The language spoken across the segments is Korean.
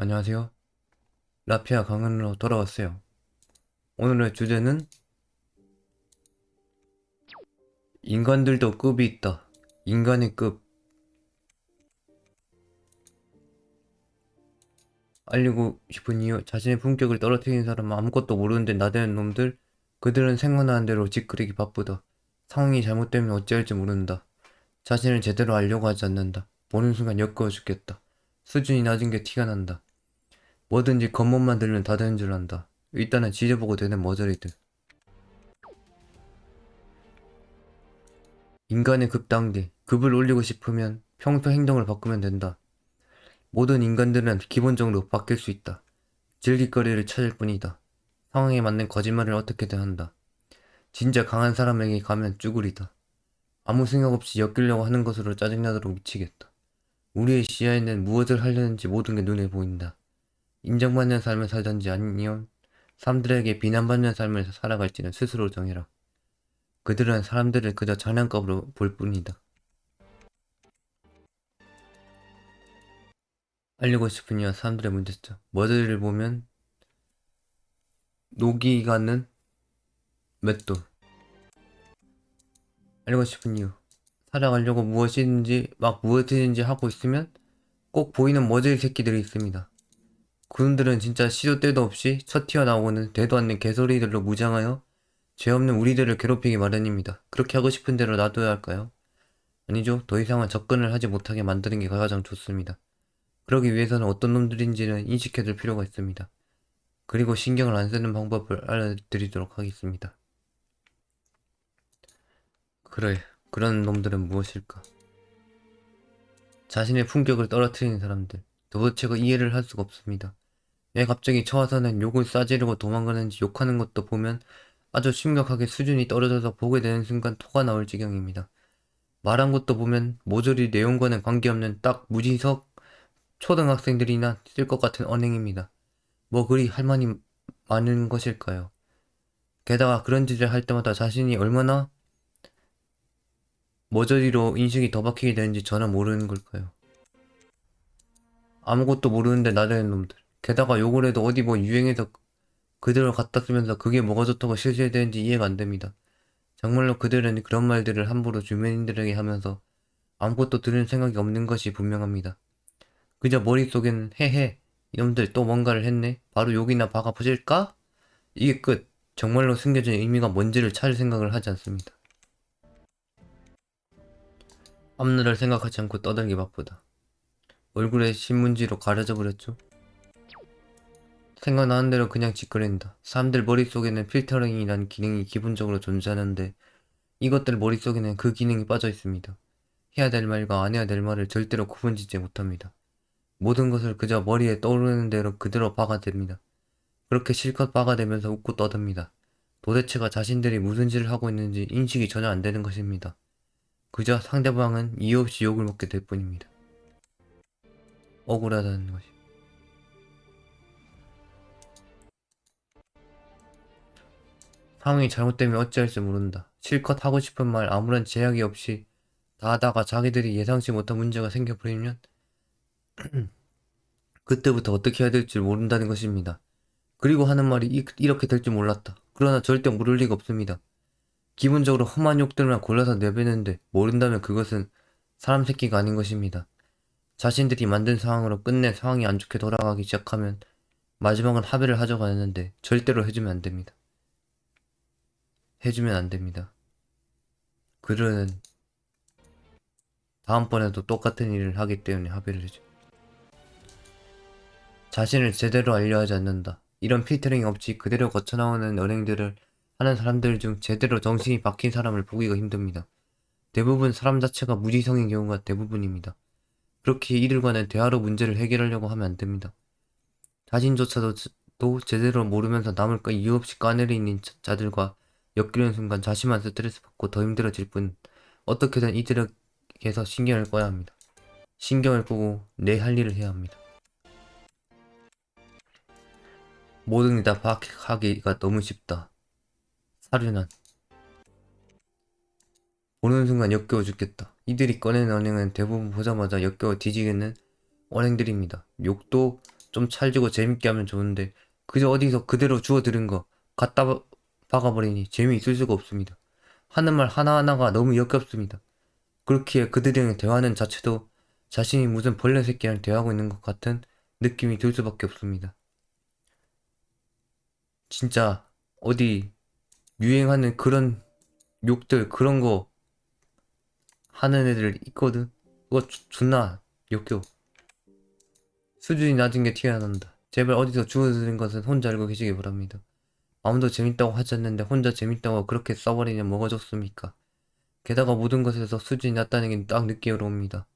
안녕하세요. 라피아 강연으로 돌아왔어요. 오늘의 주제는 인간들도 급이 있다. 인간의 급. 알리고 싶은 이유, 자신의 품격을 떨어뜨리는 사람은 아무것도 모르는데 나대는 놈들. 그들은 생각나는 대로 짓거리기 바쁘다. 상황이 잘못되면 어찌할지 모른다. 자신을 제대로 알려고 하지 않는다. 보는 순간 역겨워 죽겠다. 수준이 낮은 게 티가 난다. 뭐든지 겉멋만 들면 다 되는 줄 안다. 일단은 지져보고 되는 머저리들. 인간의 급단계. 급을 올리고 싶으면 평소 행동을 바꾸면 된다. 모든 인간들은 기본적으로 바뀔 수 있다. 즐길거리를 찾을 뿐이다. 상황에 맞는 거짓말을 어떻게든 한다. 진짜 강한 사람에게 가면 쭈구리다. 아무 생각 없이 엮이려고 하는 것으로 짜증나도록 미치겠다. 우리의 시야에는 무엇을 하려는지 모든 게 눈에 보인다. 인정받는 삶을 살던지 아니면 사람들에게 비난받는 삶을 살아갈지는 스스로 정해라. 그들은 사람들을 그저 장난감으로 볼 뿐이다. 알리고 싶은 이와 사람들의 문제점. 머저리를 보면 녹이 가는 맷돌. 알고 싶은 이유. 살아가려고 무엇이든지 하고 있으면 꼭 보이는 머저리 새끼들이 있습니다. 그분들은 진짜 시도 때도 없이 쳐 튀어나오고는 되도 않는 개소리들로 무장하여 죄 없는 우리들을 괴롭히기 마련입니다. 그렇게 하고 싶은 대로 놔둬야 할까요? 아니죠. 더 이상은 접근을 하지 못하게 만드는 게 가장 좋습니다. 그러기 위해서는 어떤 놈들인지는 인식해둘 필요가 있습니다. 그리고 신경을 안 쓰는 방법을 알려드리도록 하겠습니다. 그래, 그런 놈들은 무엇일까? 자신의 품격을 떨어뜨리는 사람들. 도대체 이해를 할 수가 없습니다. 왜 갑자기 처와서는 욕을 싸지르고 도망가는지 욕하는 것도 보면 아주 심각하게 수준이 떨어져서 보게 되는 순간 토가 나올 지경입니다. 말한 것도 보면 모조리 내용과는 관계없는 딱 무지석 초등학생들이나 쓸 것 같은 언행입니다. 뭐 그리 할 말이 많은 것일까요? 게다가 그런 짓을 할 때마다 자신이 얼마나 머저리로 인식이 더 박히게 되는지 전혀 모르는 걸까요? 아무것도 모르는데 나대는 놈들. 게다가 욕을 해도 어디 뭐 유행해서 그대로 갖다 쓰면서 그게 뭐가 좋다고 실수해야 되는지 이해가 안 됩니다. 정말로 그들은 그런 말들을 함부로 주변인들에게 하면서 아무것도 들을 생각이 없는 것이 분명합니다. 그저 머릿속에는 헤헤 이놈들 또 뭔가를 했네. 바로 욕이나 박아 부실까? 이게 끝. 정말로 숨겨진 의미가 뭔지를 찾을 생각을 하지 않습니다. 앞날을 생각하지 않고 떠들기 바쁘다. 얼굴에 신문지로 가려져 버렸죠. 생각나는 대로 그냥 짓거린다. 사람들 머릿속에는 필터링이라는 기능이 기본적으로 존재하는데 이것들 머릿속에는 그 기능이 빠져 있습니다. 해야 될 말과 안 해야 될 말을 절대로 구분짓지 못합니다. 모든 것을 그저 머리에 떠오르는 대로 그대로 박아댑니다. 그렇게 실컷 박아대면서 웃고 떠듭니다. 도대체가 자신들이 무슨 짓을 하고 있는지 인식이 전혀 안 되는 것입니다. 그저 상대방은 이유 없이 욕을 먹게 될 뿐입니다. 억울하다는 것이. 상황이 잘못되면 어찌할지 모른다. 실컷 하고 싶은 말 아무런 제약이 없이 다 하다가 자기들이 예상치 못한 문제가 생겨버리면 그때부터 어떻게 해야 될지 모른다는 것입니다. 그리고 하는 말이 이렇게 될 줄 몰랐다. 그러나 절대 모를 리가 없습니다. 기본적으로 험한 욕들만 골라서 내뱉는데 모른다면 그것은 사람 새끼가 아닌 것입니다. 자신들이 만든 상황으로 끝내 상황이 안 좋게 돌아가기 시작하면 마지막은 합의를 하자고 하는데 절대로 해주면 안 됩니다. 해주면 안 됩니다. 그들은 다음번에도 똑같은 일을 하기 때문에 합의를 해줘. 자신을 제대로 알려하지 않는다. 이런 필터링이 없이 그대로 거쳐나오는 언행들을 하는 사람들 중 제대로 정신이 박힌 사람을 보기가 힘듭니다. 대부분 사람 자체가 무지성인 경우가 대부분입니다. 그렇게 이들과는 대화로 문제를 해결하려고 하면 안 됩니다. 자신조차도 제대로 모르면서 남을 이유 없이 까내리는 자들과 엮이는 순간 자신만 스트레스 받고 더 힘들어질 뿐 어떻게든 이들에게서 신경을 꺼야 합니다. 신경을 끄고 내 할 일을 해야 합니다. 모든 게 다 파악하기가 너무 쉽다. 사륜한. 보는 순간 역겨워 죽겠다. 이들이 꺼내는 언행은 대부분 보자마자 역겨워 뒤지겠는 언행들입니다. 욕도 좀 찰지고 재밌게 하면 좋은데 그저 어디서 그대로 주워 들은 거 갖다 박아버리니 재미있을 수가 없습니다. 하는 말 하나하나가 너무 역겹습니다. 그렇기에 그들이랑 대화하는 자체도 자신이 무슨 벌레 새끼랑 대화하고 있는 것 같은 느낌이 들 수밖에 없습니다. 진짜 어디 유행하는 그런 욕들 그런 거 하는 애들 있거든. 그거 존나 역겨. 수준이 낮은 게 티가 난다. 제발 어디서 주워들은 것은 혼자 알고 계시기 바랍니다. 아무도 재밌다고 하지 않는데 혼자 재밌다고 그렇게 써버리냐 뭐가 좋습니까? 게다가 모든 것에서 수준이 낮다는 게 딱 느끼러 옵니다.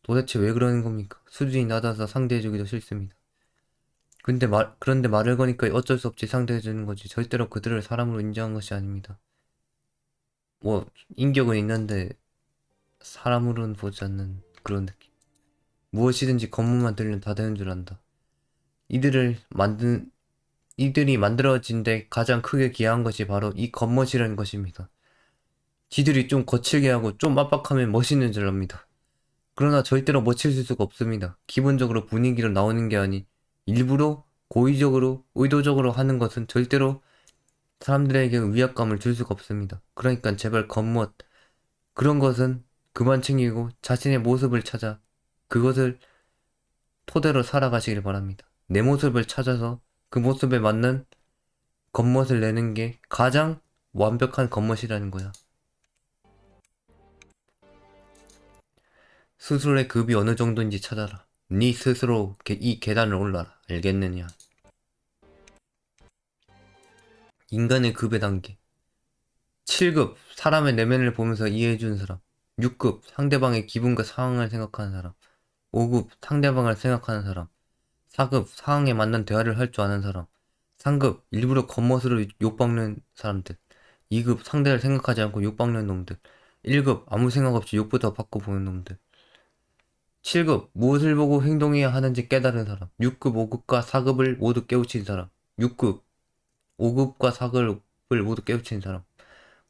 도대체 왜 그러는 겁니까? 수준이 낮아서 상대해주기도 싫습니다. 그런데 말을 거니까 어쩔 수 없이 상대해주는 거지. 절대로 그들을 사람으로 인정한 것이 아닙니다. 뭐, 인격은 있는데, 사람으로는 보지 않는 그런 느낌. 무엇이든지 겉모만 들리면 다 되는 줄 안다. 이들을 만든, 이들이 만들어진 데 가장 크게 기여한 것이 바로 이 겉멋이라는 것입니다. 지들이 좀 거칠게 하고 좀 압박하면 멋있는 줄 압니다. 그러나 절대로 멋있을 수가 없습니다. 기본적으로 분위기로 나오는 게 아닌 일부러 고의적으로 의도적으로 하는 것은 절대로 사람들에게 위압감을 줄 수가 없습니다. 그러니까 제발 겉멋 그런 것은 그만 챙기고 자신의 모습을 찾아 그것을 토대로 살아가시길 바랍니다. 내 모습을 찾아서 그 모습에 맞는 겉멋을 내는 게 가장 완벽한 겉멋이라는 거야. 스스로의 급이 어느 정도인지 찾아라. 네 스스로 이 계단을 올라라. 알겠느냐? 인간의 급의 단계. 7급 사람의 내면을 보면서 이해해주는 사람. 6급 상대방의 기분과 상황을 생각하는 사람. 5급 상대방을 생각하는 사람. 4급 상황에 맞는 대화를 할 줄 아는 사람. 3급 일부러 겉멋으로 욕박는 사람들. 2급 상대를 생각하지 않고 욕박는 놈들. 1급 아무 생각 없이 욕부터 받고 보는 놈들. 7급 무엇을 보고 행동해야 하는지 깨달은 사람. 6급 5급과 4급을 모두 깨우친 사람. 6급 5급과 4급을 모두 깨우친 사람.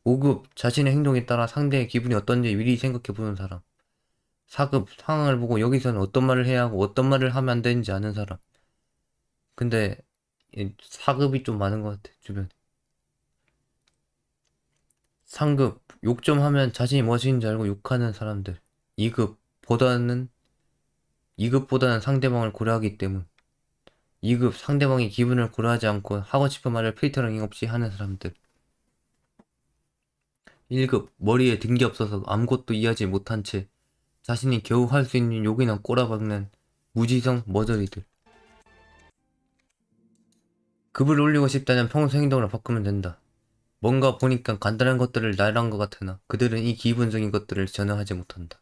5급 자신의 행동에 따라 상대의 기분이 어떤지 미리 생각해보는 사람. 4급 상황을 보고 여기서는 어떤 말을 해야 하고 어떤 말을 하면 안 되는지 아는 사람. 근데 4급이 좀 많은 것 같아 주변에. 3급 욕 좀 하면 자신이 무엇인지 알고 욕하는 사람들. 2급보다는 2급보다는 상대방을 고려하기 때문. 2급 상대방의 기분을 고려하지 않고 하고 싶은 말을 필터링 없이 하는 사람들. 1급 머리에 든 게 없어서 아무것도 이해하지 못한 채 자신이 겨우 할 수 있는 욕이나 꼬라박는 무지성 머저리들. 급을 올리고 싶다면 평소 행동을 바꾸면 된다. 뭔가 보니까 간단한 것들을 날한 것 같으나 그들은 이 기본적인 것들을 전혀 하지 못한다.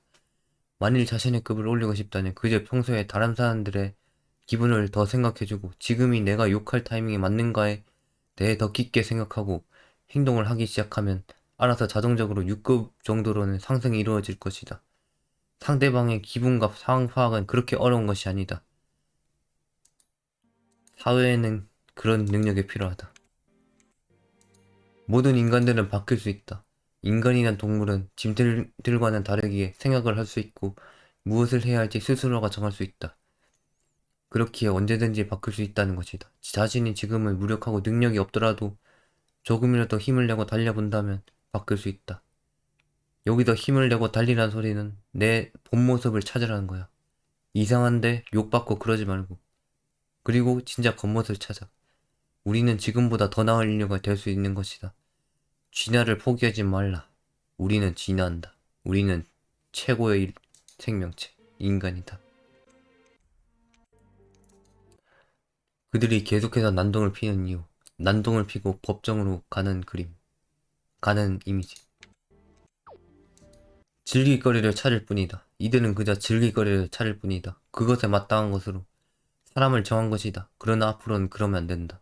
만일 자신의 급을 올리고 싶다면 그저 평소에 다른 사람들의 기분을 더 생각해주고 지금이 내가 욕할 타이밍이 맞는가에 대해 더 깊게 생각하고 행동을 하기 시작하면 알아서 자동적으로 6급 정도로는 상승이 이루어질 것이다. 상대방의 기분과 상황 파악은 그렇게 어려운 것이 아니다. 사회에는 그런 능력이 필요하다. 모든 인간들은 바뀔 수 있다. 인간이란 동물은 짐들과는 다르기에 생각을 할 수 있고 무엇을 해야 할지 스스로가 정할 수 있다. 그렇기에 언제든지 바뀔 수 있다는 것이다. 자신이 지금은 무력하고 능력이 없더라도 조금이라도 힘을 내고 달려본다면 바뀔 수 있다. 여기서 힘을 내고 달리란 소리는 내 본 모습을 찾으라는 거야. 이상한데 욕받고 그러지 말고. 그리고 진짜 겉멋을 찾아. 우리는 지금보다 더 나은 인류가 될 수 있는 것이다. 진화를 포기하지 말라. 우리는 진화한다. 우리는 최고의 생명체, 인간이다. 그들이 계속해서 난동을 피는 이유. 난동을 피고 법정으로 가는 그림. 가는 이미지. 즐길거리를 찾을 뿐이다. 이들은 그저 즐길거리를 찾을 뿐이다. 그것에 마땅한 것으로 사람을 정한 것이다. 그러나 앞으로는 그러면 안 된다.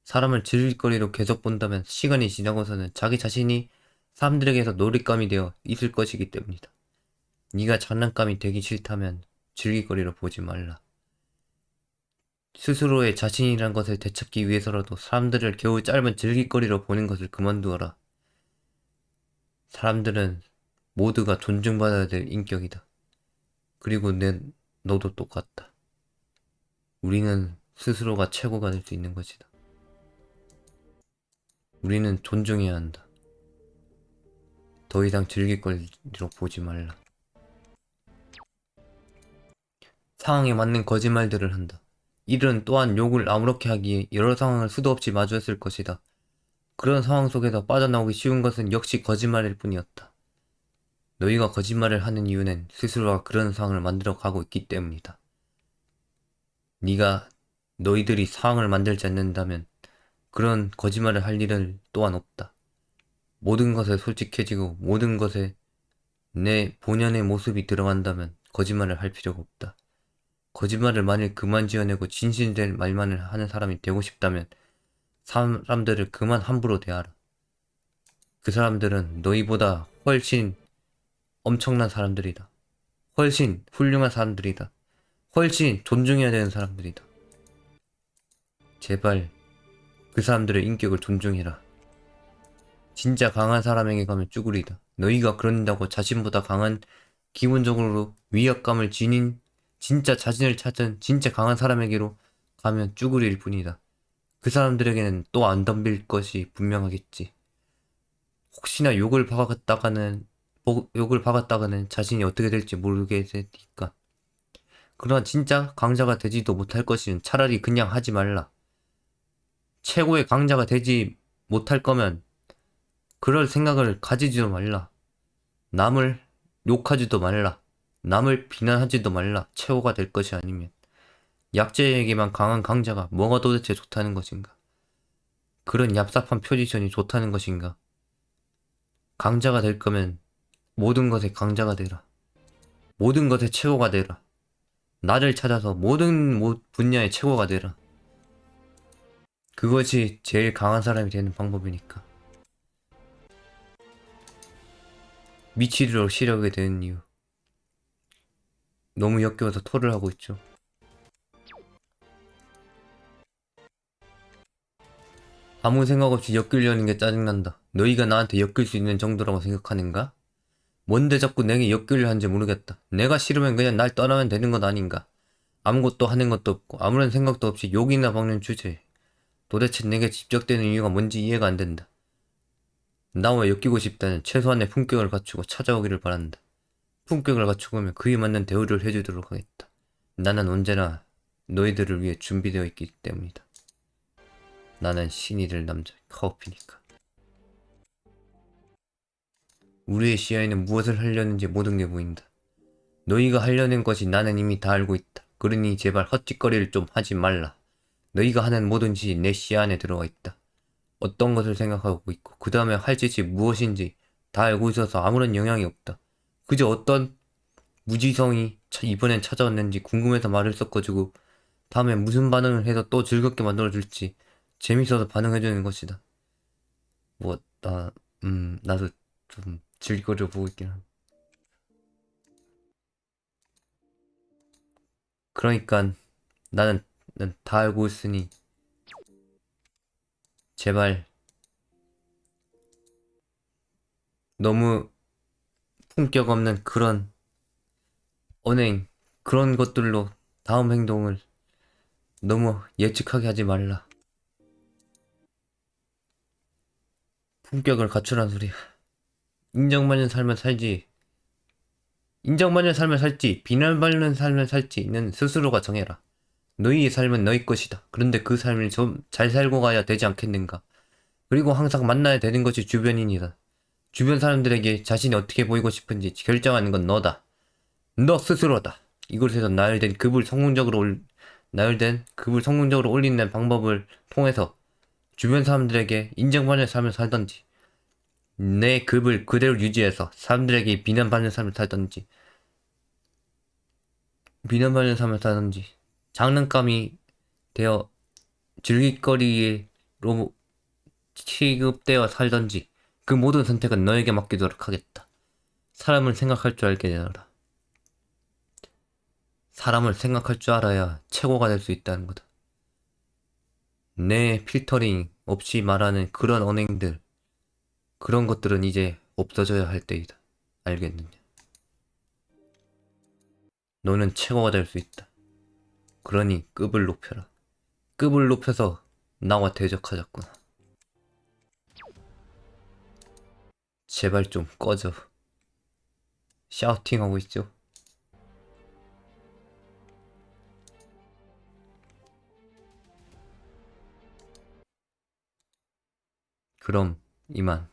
사람을 즐길거리로 계속 본다면 시간이 지나고서는 자기 자신이 사람들에게서 놀잇감이 되어 있을 것이기 때문이다. 네가 장난감이 되기 싫다면 즐길거리로 보지 말라. 스스로의 자신이란 것을 되찾기 위해서라도 사람들을 겨우 짧은 즐길거리로 보는 것을 그만두어라. 사람들은 모두가 존중받아야 될 인격이다. 그리고 너도 똑같다. 우리는 스스로가 최고가 될 수 있는 것이다. 우리는 존중해야 한다. 더 이상 즐길거리로 보지 말라. 상황에 맞는 거짓말들을 한다. 이들은 또한 욕을 아무렇게 하기에 여러 상황을 수도 없이 마주했을 것이다. 그런 상황 속에서 빠져나오기 쉬운 것은 역시 거짓말일 뿐이었다. 너희가 거짓말을 하는 이유는 스스로가 그런 상황을 만들어 가고 있기 때문이다. 너희들이 상황을 만들지 않는다면 그런 거짓말을 할 일은 또한 없다. 모든 것에 솔직해지고 모든 것에 내 본연의 모습이 들어간다면 거짓말을 할 필요가 없다. 거짓말을 만일 그만 지어내고 진실된 말만을 하는 사람이 되고 싶다면 사람들을 그만 함부로 대하라. 그 사람들은 너희보다 훨씬 엄청난 사람들이다. 훨씬 훌륭한 사람들이다. 훨씬 존중해야 되는 사람들이다. 제발 그 사람들의 인격을 존중해라. 진짜 강한 사람에게 가면 쭈구리다. 너희가 그런다고 자신보다 강한 기본적으로 위압감을 지닌 진짜 자신을 찾은 진짜 강한 사람에게로 가면 쭈구리일 뿐이다. 그 사람들에게는 또 안 덤빌 것이 분명하겠지. 혹시나 욕을 박았다가는 자신이 어떻게 될지 모르게 되니까. 그러나 진짜 강자가 되지도 못할 것이면 차라리 그냥 하지 말라. 최고의 강자가 되지 못할 거면 그럴 생각을 가지지도 말라. 남을 욕하지도 말라. 남을 비난하지도 말라. 최고가 될 것이 아니면. 약자에게만 강한 강자가 뭐가 도대체 좋다는 것인가? 그런 얍삽한 포지션이 좋다는 것인가? 강자가 될 거면 모든 것의 강자가 되라. 모든 것의 최고가 되라. 나를 찾아서 모든 분야의 최고가 되라. 그것이 제일 강한 사람이 되는 방법이니까. 미치도록 시력이 되는 이유. 너무 역겨워서 토를 하고 있죠. 아무 생각 없이 엮이려는 게 짜증난다. 너희가 나한테 엮일 수 있는 정도라고 생각하는가? 뭔데 자꾸 내게 엮이려 하는지 모르겠다. 내가 싫으면 그냥 날 떠나면 되는 것 아닌가? 아무것도 하는 것도 없고 아무런 생각도 없이 욕이나 먹는 주제에 도대체 내게 집적되는 이유가 뭔지 이해가 안 된다. 나와 엮이고 싶다는 최소한의 품격을 갖추고 찾아오기를 바란다. 품격을 갖추고면 그에 맞는 대우를 해주도록 하겠다. 나는 언제나 너희들을 위해 준비되어 있기 때문이다. 나는 신이 될 남자 카오피니까. 우리의 시야에는 무엇을 하려는지 모든 게 보인다. 너희가 하려는 것이 나는 이미 다 알고 있다. 그러니 제발 헛짓거리를 좀 하지 말라. 너희가 하는 모든 짓이 내 시야 안에 들어가 있다. 어떤 것을 생각하고 있고 그 다음에 할 짓이 무엇인지 다 알고 있어서 아무런 영향이 없다. 그저 어떤 무지성이 이번엔 찾아왔는지 궁금해서 말을 섞어주고 다음에 무슨 반응을 해서 또 즐겁게 만들어줄지 재밌어서 반응해주는 것이다. 나도 좀 즐거려 보고 있긴 한데. 그러니까 나는 다 알고 있으니 제발 너무 품격 없는 그런 언행, 그런 것들로 다음 행동을 너무 예측하게 하지 말라. 품격을 갖추란 소리야. 인정받는 삶을 살지, 인정받는 삶을 살지, 비난받는 삶을 살지는 스스로가 정해라. 너희의 삶은 너희 것이다. 그런데 그 삶을 좀 잘 살고 가야 되지 않겠는가? 그리고 항상 만나야 되는 것이 주변인이다. 주변 사람들에게 자신이 어떻게 보이고 싶은지 결정하는 건 너다. 너 스스로다. 이곳에서 나열된 급을 성공적으로 올리는 방법을 통해서 주변 사람들에게 인정받는 삶을 살던지, 내 급을 그대로 유지해서 사람들에게 비난받는 삶을 살던지, 장난감이 되어 즐길거리로 취급되어 살던지, 그 모든 선택은 너에게 맡기도록 하겠다. 사람을 생각할 줄 알게 되어라. 사람을 생각할 줄 알아야 최고가 될 수 있다는 거다. 내 필터링 없이 말하는 그런 언행들, 그런 것들은 이제 없어져야 할 때이다. 알겠느냐? 너는 최고가 될 수 있다. 그러니 급을 높여라. 급을 높여서 나와 대적하자꾸나. 제발 좀 꺼져. 샤우팅하고 있죠. 그럼 이만.